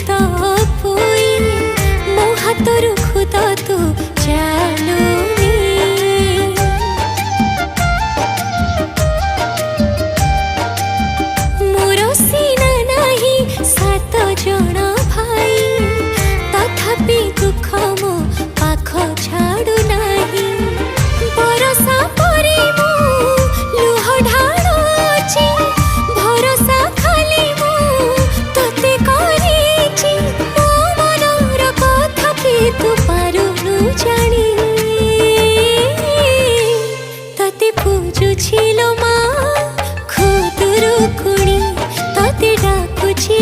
तो पोई मो हाथर खुद तू चालुनी मोर सीना नहीं 7 जन भाई तथापि दुख मो पाख छाड़ू नहीं बरसा परी मु लुह ढाळुची भरोसा खाली मु तोते करिची मो मनर कथा कि तू पारुनु जानी तोते पूजुछि लो मा खुदुरु कुणी तोते डाकुछि